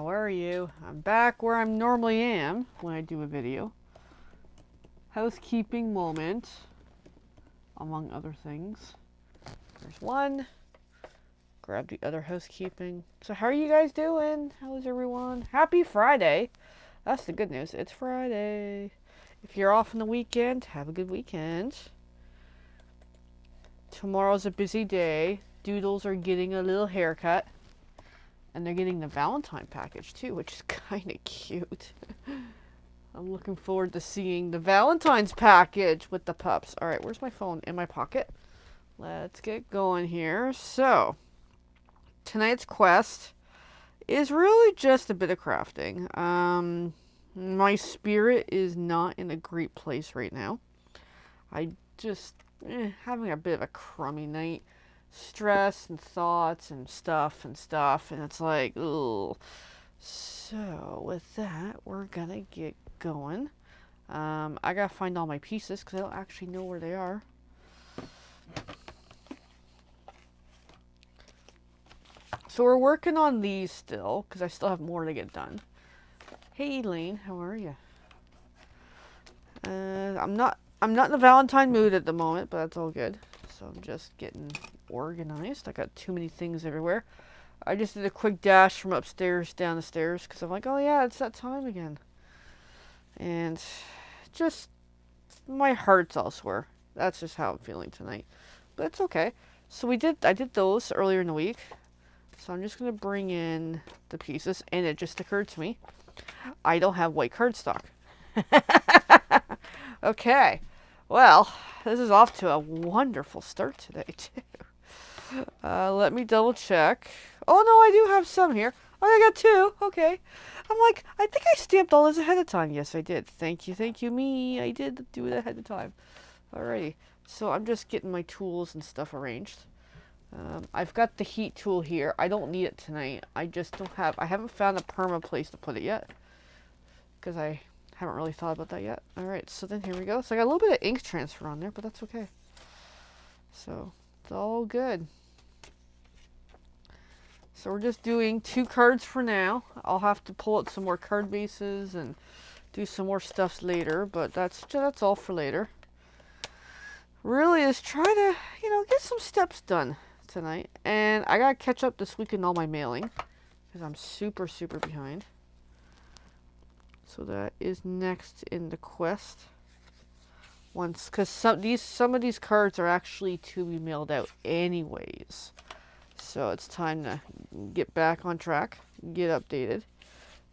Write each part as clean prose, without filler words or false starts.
how are you? I'm back where I normally am when I do a video. Housekeeping moment, among other things. There's one. Grab the other housekeeping. So how are you guys doing? How is everyone? Happy Friday. That's the good news. It's Friday. If you're off on the weekend, have a good weekend. Tomorrow's a busy day. Doodles are getting a little haircut. And they're getting the Valentine package too, which is kind of cute. I'm looking forward to seeing the Valentine's package with the pups. All right, where's my phone? In my pocket. Let's get going here. So, tonight's quest is really just a bit of crafting. My spirit is not in a great place right now. I just having a bit of a crummy night. Stress and thoughts and stuff, and it's like, ugh. So with that, we're gonna get going. I gotta find all my pieces because I don't actually know where they are. So we're working on these still because I still have more to get done. Hey Elaine, how are you? I'm not in the Valentine mood at the moment, but that's all good. So I'm just getting organized. I got too many things everywhere. I just did a quick dash from upstairs down the stairs because I'm like, oh yeah, it's that time again. And just my heart's elsewhere. That's just how I'm feeling tonight. But it's okay. So I did those earlier in the week. So I'm just going to bring in the pieces. And it just occurred to me, I don't have white cardstock. Okay. Well, this is off to a wonderful start today, too. Let me double check. Oh, no, I do have some here. Oh, I got two. Okay. I'm like, I think I stamped all this ahead of time. Yes, I did. Thank you, me. I did do it ahead of time. Alrighty. So I'm just getting my tools and stuff arranged. I've got the heat tool here. I don't need it tonight. I just don't have, I haven't found a perma place to put it yet. Because I haven't really thought about that yet. Alright, so then here we go. So I got a little bit of ink transfer on there, but that's okay. So, it's all good. So we're just doing 2 cards for now. I'll have to pull out some more card bases and do some more stuff later, but that's all for later. Really is try to, get some steps done tonight. And I gotta catch up this week in all my mailing because I'm super, super behind. So that is next in the quest. Because some of these cards are actually to be mailed out anyways. So it's time to get back on track, get updated,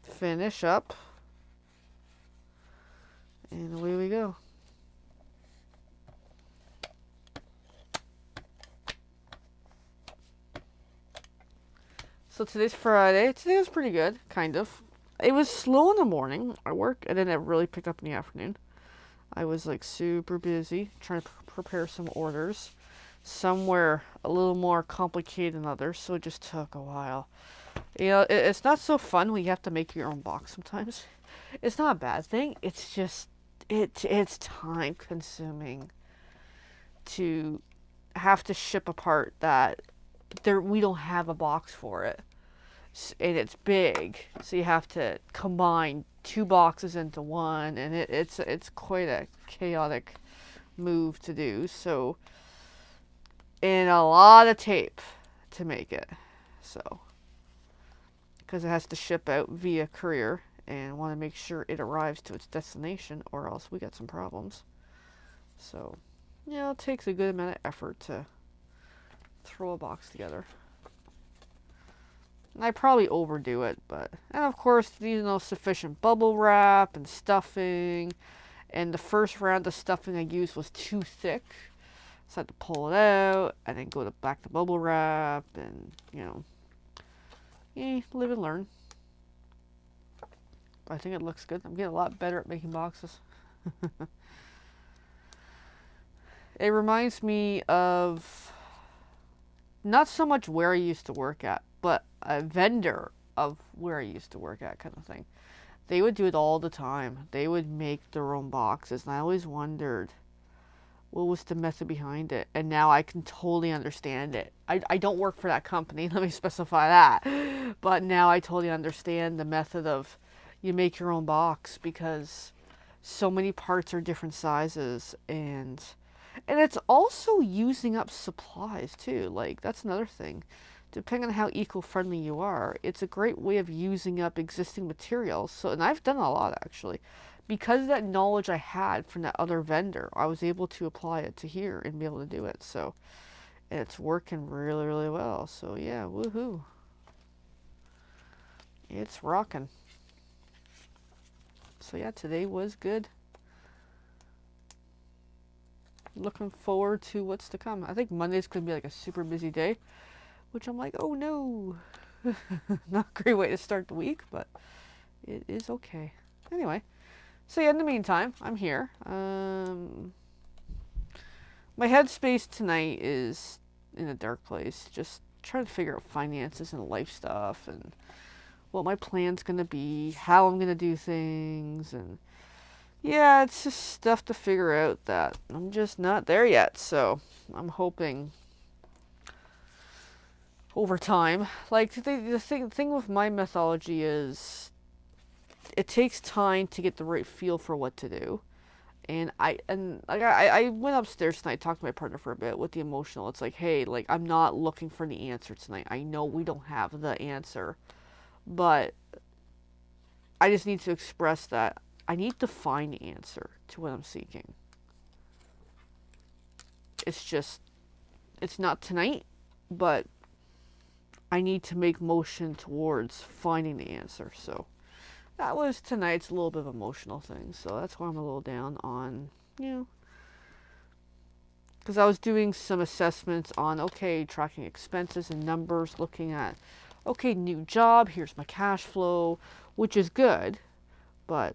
finish up, and away we go. So today's Friday. Today was pretty good, kind of. It was slow in the morning at work, and then it really picked up in the afternoon. I was like super busy trying to prepare some orders. Some were a little more complicated than others, so it just took a while. It's not so fun when you have to make your own box sometimes. It's not a bad thing. It's just, it's time consuming to have to ship a part that we don't have a box for it. And it's big, so you have to combine 2 boxes into one, and it's quite a chaotic move to do. So, and a lot of tape to make it. So, because it has to ship out via courier, and want to make sure it arrives to its destination, or else we got some problems. So, it takes a good amount of effort to throw a box together. I probably overdo it, and of course, sufficient bubble wrap and stuffing, and the first round of stuffing I used was too thick, so I had to pull it out, and then go back to bubble wrap, and, live and learn. But I think it looks good. I'm getting a lot better at making boxes. It reminds me of not so much where I used to work at, but a vendor of where I used to work at kind of thing. They would do it all the time. They would make their own boxes, and I always wondered, what was the method behind it, and now I can totally understand it. I don't work for that company, let me specify that, but now I totally understand the method of you make your own box, because so many parts are different sizes, and it's also using up supplies too. Like, that's another thing. Depending on how eco-friendly you are, it's a great way of using up existing materials. So, and I've done a lot actually. Because of that knowledge I had from that other vendor, I was able to apply it to here and be able to do it. So, and it's working really, really well. So yeah, woohoo. It's rocking. So yeah, today was good. Looking forward to what's to come. I think Monday's gonna be like a super busy day, which I'm like, oh no. Not a great way to start the week, but it is okay. Anyway, so yeah, in the meantime, I'm here. My headspace tonight is in a dark place, just trying to figure out finances and life stuff and what my plan's gonna be, how I'm gonna do things, and yeah, it's just stuff to figure out that I'm just not there yet. So I'm hoping over time, like the thing with my methodology is it takes time to get the right feel for what to do. And I went upstairs tonight, talked to my partner for a bit with the emotional. It's like, hey, like, I'm not looking for the answer tonight. I know we don't have the answer, but I just need to express that I need to find the answer to what I'm seeking. It's just, it's not tonight, but I need to make motion towards finding the answer. So that was tonight's little bit of emotional thing. So that's why I'm a little down on, you know, because I was doing some assessments on, okay, tracking expenses and numbers, looking at, okay, new job, here's my cash flow, which is good, but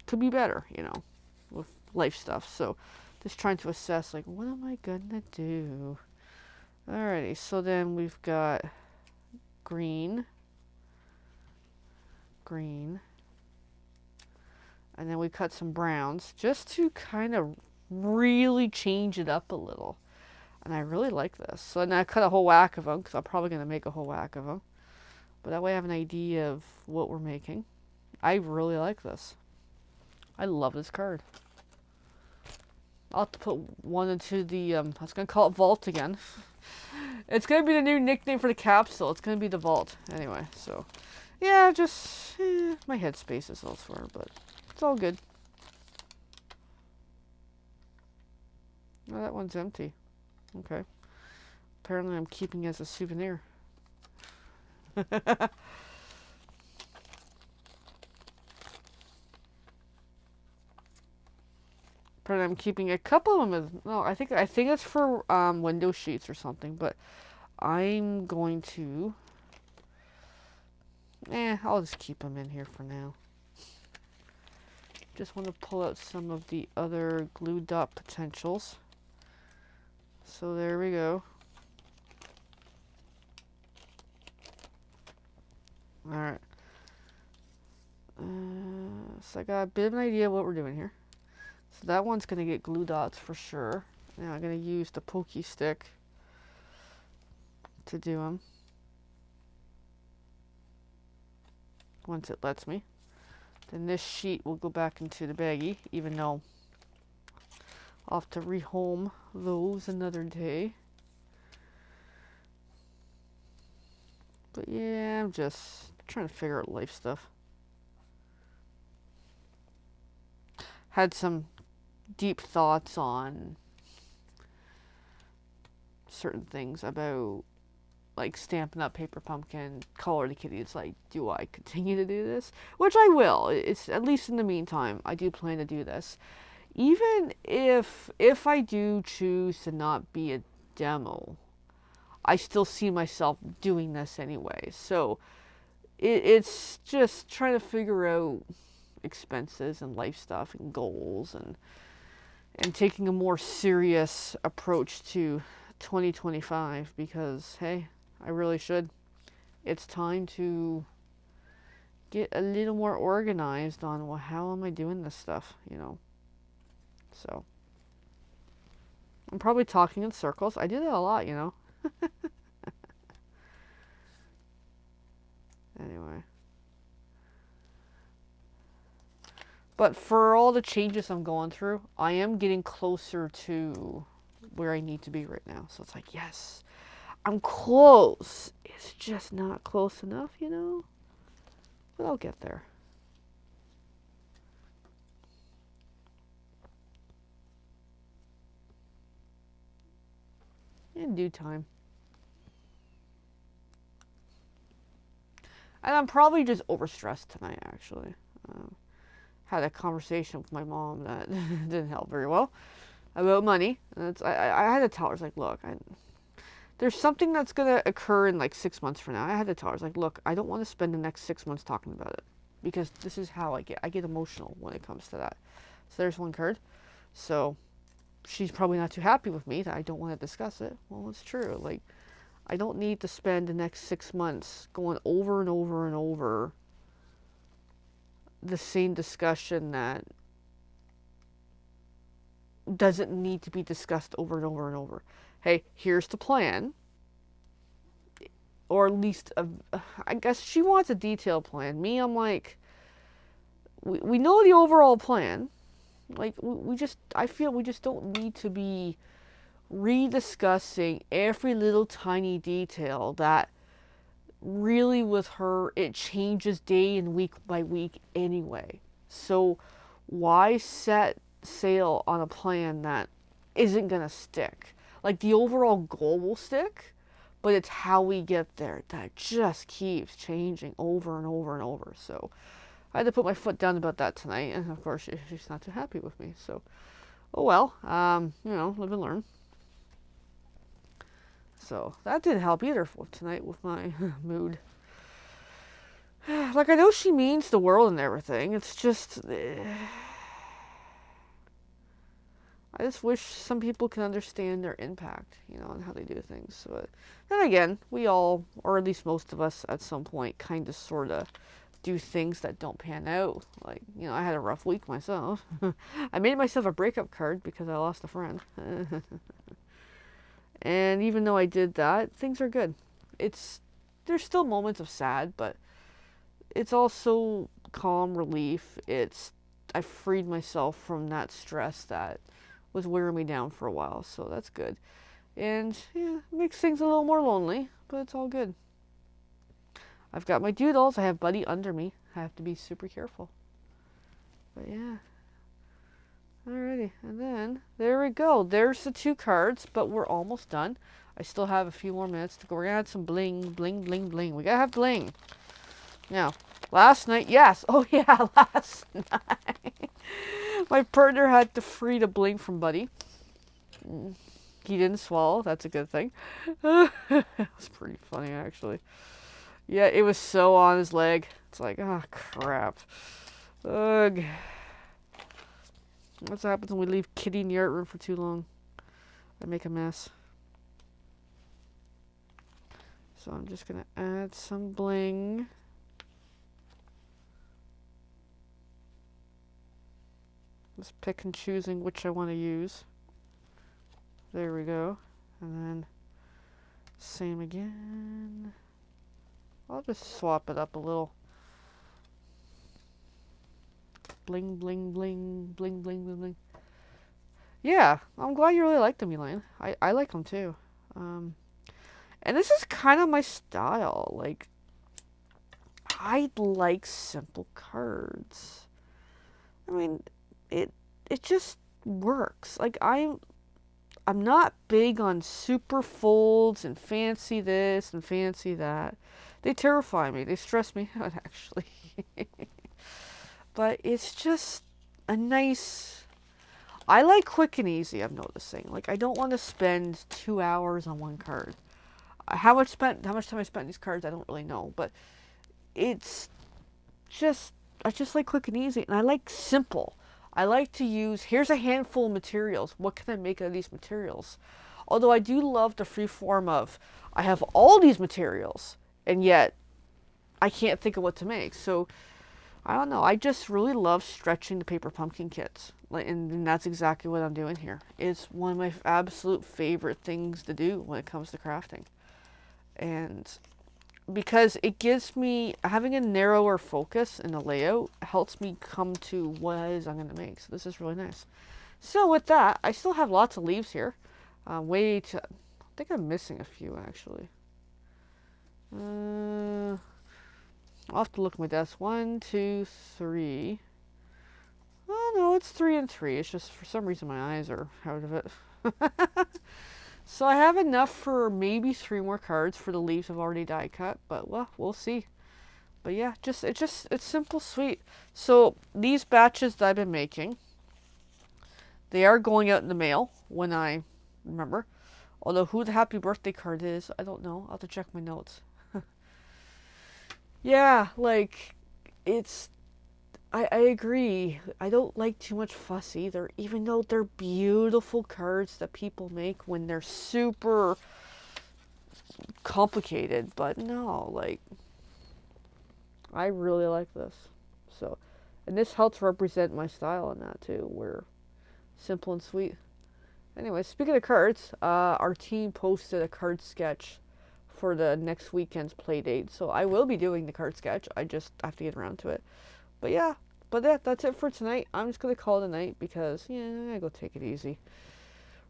could be better, you know, with life stuff. So just trying to assess, like, what am I gonna do? Alrighty, so then we've got green, green, and then we cut some browns just to kind of really change it up a little. And I really like this. So then I cut a whole whack of them, because I'm probably going to make a whole whack of them. But that way I have an idea of what we're making. I really like this. I love this card. I'll have to put one into the, I was going to call it Vault again. It's going to be the new nickname for the capsule. It's going to be the Vault. Anyway, so, yeah, just, my headspace is elsewhere, but it's all good. Oh, that one's empty. Okay. Apparently I'm keeping it as a souvenir. But I'm keeping a couple of them as, no, I think it's for window sheets or something, but I'm going to, I'll just keep them in here for now. Just want to pull out some of the other glue dot potentials. So there we go. Alright. So I got a bit of an idea of what we're doing here. So that one's going to get glue dots for sure. Now I'm going to use the pokey stick to do them. Once it lets me. Then this sheet will go back into the baggie, even though I'll have to rehome those another day. But yeah, I'm just trying to figure out life stuff. Had some deep thoughts on certain things about, like, Stampin' Up! Paper Pumpkin, Color the Kitty. It's like, do I continue to do this? Which I will. It's, at least in the meantime, I do plan to do this. Even if I do choose to not be a demo, I still see myself doing this anyway. So it's just trying to figure out expenses and life stuff and goals, and taking a more serious approach to 2025, because hey, I really should. It's time to get a little more organized on, well, how am I doing this stuff, you know? So I'm probably talking in circles. I do that a lot, you know. Anyway. But for all the changes I'm going through, I am getting closer to where I need to be right now. So it's like, yes, I'm close. It's just not close enough, you know? But I'll get there. In due time. And I'm probably just overstressed tonight, actually. Had a conversation with my mom that didn't help very well about money. And I had to tell her, I was like, look, there's something that's going to occur in like 6 months from now. I had to tell her, I was like, look, I don't want to spend the next 6 months talking about it. Because this is how I get. I get emotional when it comes to that. So there's one card. So she's probably not too happy with me that I don't want to discuss it. Well, it's true. Like, I don't need to spend the next 6 months going over and over and over the same discussion that doesn't need to be discussed over and over and over. Hey, here's the plan. Or at least, I guess she wants a detailed plan. Me, I'm like, we know the overall plan. Like, I feel we just don't need to be rediscussing every little tiny detail that really with her, it changes day and week by week anyway. So why set sail on a plan that isn't going to stick? Like, the overall goal will stick, but it's how we get there that just keeps changing over and over and over. So I had to put my foot down about that tonight, and of course she's not too happy with me. So, oh well, you know, live and learn. So that didn't help either for tonight with my mood. Like, I know she means the world and everything. It's just, I just wish some people can understand their impact, you know, and how they do things. But then again, we all, or at least most of us, at some point, kind of, sort of, do things that don't pan out. Like, you know, I had a rough week myself. I made myself a breakup card because I lost a friend. And even though I did that, things are good. There's still moments of sad, but it's also calm relief. I freed myself from that stress that was wearing me down for a while, so that's good. And yeah, it makes things a little more lonely, but it's all good. I've got my doodles. I have Buddy under me. I have to be super careful. But yeah. Alrighty, and then there we go. There's the 2 cards, but we're almost done. I still have a few more minutes to go. We're gonna add some bling, bling, bling, bling. We gotta have bling. Now, last night, yes. Oh yeah, last night. My partner had to free the bling from Buddy. He didn't swallow. That's a good thing. It was pretty funny, actually. Yeah, it was so on his leg. It's like, oh, crap. Ugh. That's what happens when we leave Kitty in the art room for too long. I make a mess. So I'm just going to add some bling. Just pick and choosing which I want to use. There we go. And then same again. I'll just swap it up a little. Bling, bling, bling, bling, bling, bling, bling. Yeah, I'm glad you really like them, Elaine. I like them too. And this is kind of my style. Like, I like simple cards. I mean, it just works. Like, I'm not big on super folds and fancy this and fancy that. They terrify me. They stress me out, actually. But it's just a nice... I like quick and easy, I'm noticing. Like, I don't want to spend 2 hours on one card. How much time I spent on these cards, I don't really know. But it's just... I just like quick and easy. And I like simple. I like to use... Here's a handful of materials. What can I make out of these materials? Although I do love the free form of... I have all these materials. And yet, I can't think of what to make. So... I don't know. I just really love stretching the paper pumpkin kits. Like, and that's exactly what I'm doing here. It's one of my absolute favorite things to do when it comes to crafting. And because it gives me, having a narrower focus in the layout helps me come to what it is I'm going to make. So this is really nice. So with that, I still have lots of leaves here. I think I'm missing a few actually. I'll have to look at my desk. 1, 2, 3. Oh no, it's 3 and 3. It's just for some reason my eyes are out of it. So I have enough for maybe 3 more cards for the leaves I've already die cut, but well, we'll see. But yeah, it's simple, sweet. So these batches that I've been making, they are going out in the mail when I remember. Although who the happy birthday card is, I don't know. I'll have to check my notes. Yeah, like it's I agree. I don't like too much fuss either, even though they're beautiful cards that people make when they're super complicated. But no, like, I really like this. So, and this helps represent my style in that too. We're simple and sweet. Anyway, speaking of cards, our team posted a card sketch for the next weekend's play date. So I will be doing the card sketch. I just have to get around to it. But yeah, that's it for tonight. I'm just going to call it a night because, yeah, I go take it easy.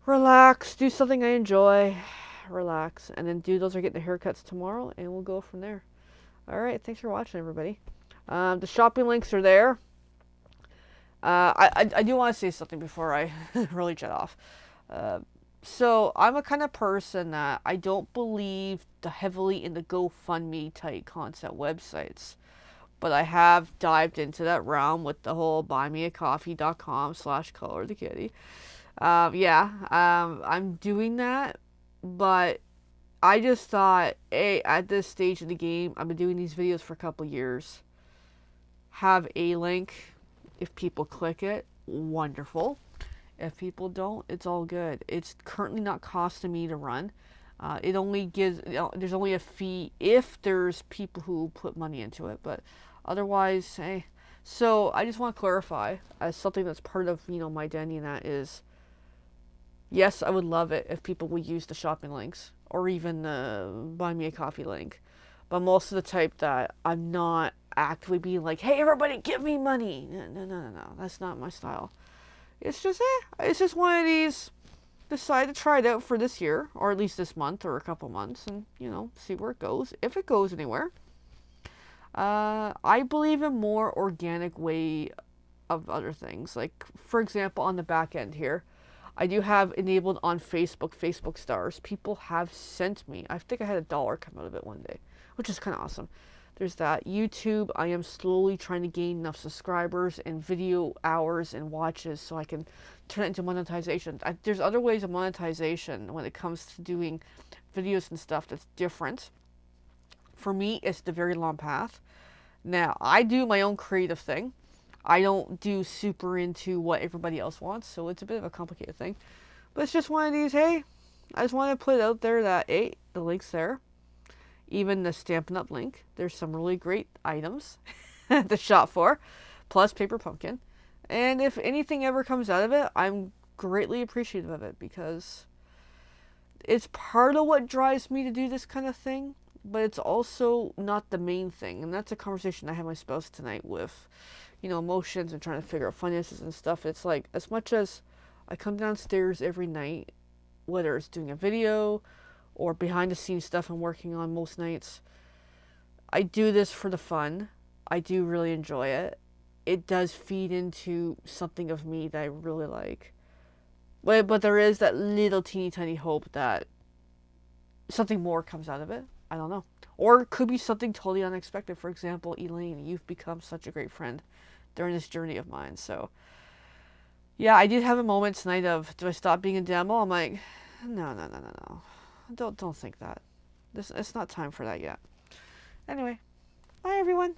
Relax, do something I enjoy, relax, and then doodles are getting the haircuts tomorrow, and we'll go from there. Alright, thanks for watching, everybody. The shopping links are there. I do want to say something before I really jet off. So I'm a kind of person that I don't believe heavily in the GoFundMe type concept websites. But I have dived into that realm with the whole buymeacoffee.com/colorthekitty. I'm doing that, but I just thought, hey, at this stage of the game, I've been doing these videos for a couple years. Have a link. If people click it, wonderful. If people don't, it's all good. It's currently not costing me to run. It only gives, there's only a fee if there's people who put money into it, but otherwise, hey. So I just want to clarify as something that's part of, my identity, and that is, yes, I would love it if people would use the shopping links or even the buy me a coffee link. But I'm also the type that I'm not actively being like, hey, everybody, give me money. No. That's not my style. It's just, it's just one of these, decide to try it out for this year, or at least this month or a couple months, and, see where it goes, if it goes anywhere. I believe in more organic way of other things. Like, for example, on the back end here, I do have enabled on Facebook stars. People have sent me, I think I had $1 come out of it one day, which is kind of awesome. There's that. YouTube, I am slowly trying to gain enough subscribers and video hours and watches so I can turn it into monetization. There's other ways of monetization when it comes to doing videos and stuff that's different. For me, it's the very long path. Now, I do my own creative thing. I don't do super into what everybody else wants, so it's a bit of a complicated thing. But it's just one of these, hey, I just want to put it out there that, hey, the link's there. Even the Stampin' Up! Link, there's some really great items to shop for, plus Paper Pumpkin. And if anything ever comes out of it, I'm greatly appreciative of it because it's part of what drives me to do this kind of thing, but it's also not the main thing. And that's a conversation I had with my spouse tonight with, emotions and trying to figure out finances and stuff. It's like, as much as I come downstairs every night, whether it's doing a video or behind the scenes stuff I'm working on most nights, I do this for the fun. I do really enjoy it. It does feed into something of me that I really like. But there is that little teeny tiny hope that something more comes out of it. I don't know. Or it could be something totally unexpected. For example, Elaine, you've become such a great friend during this journey of mine. So, yeah, I did have a moment tonight of, do I stop being a demo? I'm like, no. Don't think that. It's not time for that yet. Anyway, bye everyone.